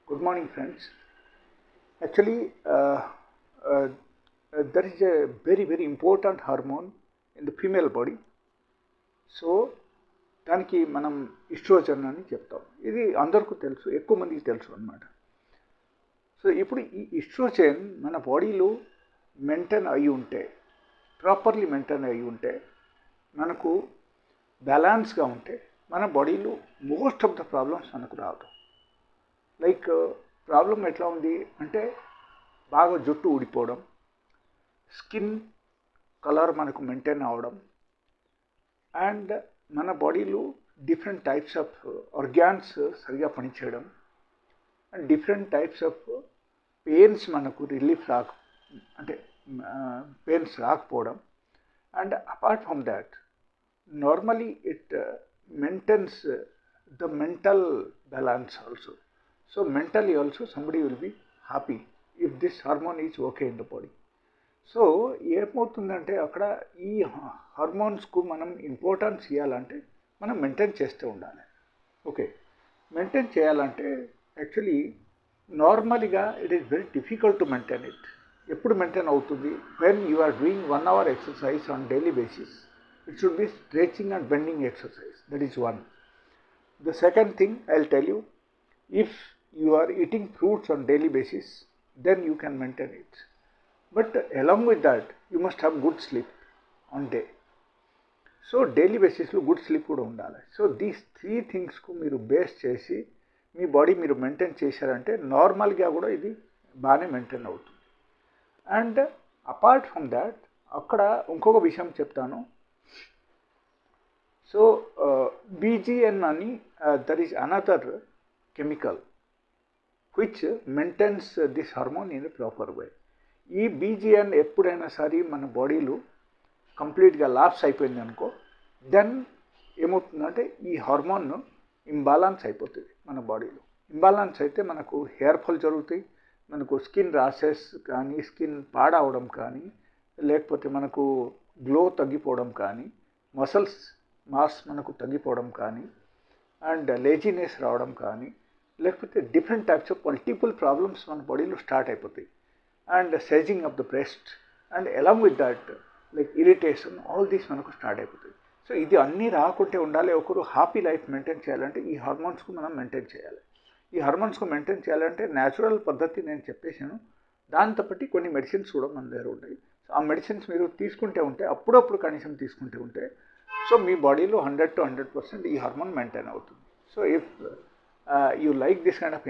Good morning, friends. Actually, there is a very important hormone in the female body. So దానికి మనం oestrogen అని చెప్తాం. ఇది అందరికీ తెలుసు, ఎక్కువ మందికి తెలుసు అన్నమాట. సో ఇప్పుడు ఈ ఈస్ట్రోజన్ మన బాడీలో మెయింటైన్ అయి ఉంటే, ప్రాపర్లీ మెయింటైన్ అయి ఉంటే, మనకు బ్యాలెన్స్గా ఉంటే మన బాడీలో మోస్ట్ ఆఫ్ ద ప్రాబ్లమ్స్ మనకు రాదు. లైక్ ప్రాబ్లం ఎట్లా ఉంది అంటే బాగా జుట్టు ఊడిపోవడం, స్కిన్ కలర్ మనకు మెయింటైన్ అవ్వడం, అండ్ మన బాడీలో డిఫరెంట్ టైప్స్ ఆఫ్ ఆర్గాన్స్ సరిగా పనిచేయడం, and different types of pains మనకు రిలీఫ్ పెయిన్స్ రాకపోవడం. And apart from that normally it maintains the mental balance also. So mentally also somebody will be happy if this hormone is okay in the body. So ఏమవుతుందంటే అక్కడ ఈ హార్మోన్స్కు మనం importance ఇవ్వాలంటే మనం maintain చేస్తూ ఉండాలి. Okay, maintain చేయాలంటే actually నార్మల్గా it is very difficult to maintain it. ఎప్పుడు మెయింటైన్ అవుతుంది? When you are doing 1 hour exercise on daily basis. It should be stretching and bending exercise. That is one. The second thing I'll tell you, if you are eating fruits on daily basis, then you can maintain it. But along with that, you must have good sleep on day. So daily basis లో good sleep కూడా ఉండాలి. So these 3 థింగ్స్కు మీరు base చేసి మీ body మీరు maintain చేశారంటే నార్మల్గా కూడా ఇది బాగానే మెయింటైన్ అవుతుంది. అండ్ అపార్ట్ ఫ్రమ్ దాట్ అక్కడ ఇంకొక విషయం చెప్తాను. సో BGN అని there is another chemical which maintains this hormone in a proper way. ఈ BGN ఎప్పుడైనా సరే మన బాడీలో కంప్లీట్గా లాప్స్ అయిపోయింది అనుకో, దెన్ ఏమవుతుందంటే ఈ హార్మోన్ ఇంబాలన్స్ అయిపోతుంది మన బాడీలో. ఇంబాలన్స్ అయితే మనకు హెయిర్ ఫాల్ జరుగుతాయి, మనకు స్కిన్ ర్యాషెస్ కానీ, స్కిన్ పాడవడం కానీ, లేకపోతే మనకు గ్లో తగ్గిపోవడం కానీ, మసల్స్ మాస్ మనకు తగ్గిపోవడం కానీ, అండ్ లేజినెస్ రావడం కానీ, లేకపోతే different types of multiple problems మన బాడీలో స్టార్ట్ అయిపోతాయి. And sizing of the breast and along with that like irritation, all these మనకు స్టార్ట్ అయిపోతాయి. సో ఇది అన్నీ రాకుంటే ఉండాలి. ఒకరు హ్యాపీ లైఫ్ మెయింటైన్ చేయాలంటే ఈ హార్మోన్స్కు మనం మెయింటైన్ చేయాలి. ఈ హార్మోన్స్కు మెయింటైన్ చేయాలంటే న్యాచురల్ పద్ధతి నేను చెప్పేశాను. దాంతో బట్టి కొన్ని మెడిసిన్స్ కూడా మన దగ్గర ఉంటాయి. సో ఆ మెడిసిన్స్ మీరు తీసుకుంటే ఉంటే, అప్పుడప్పుడు కనీసం తీసుకుంటే ఉంటే, సో మీ బాడీలో 100 to 100% ఈ హార్మోన్ మెయింటైన్ అవుతుంది. So if you like this kind of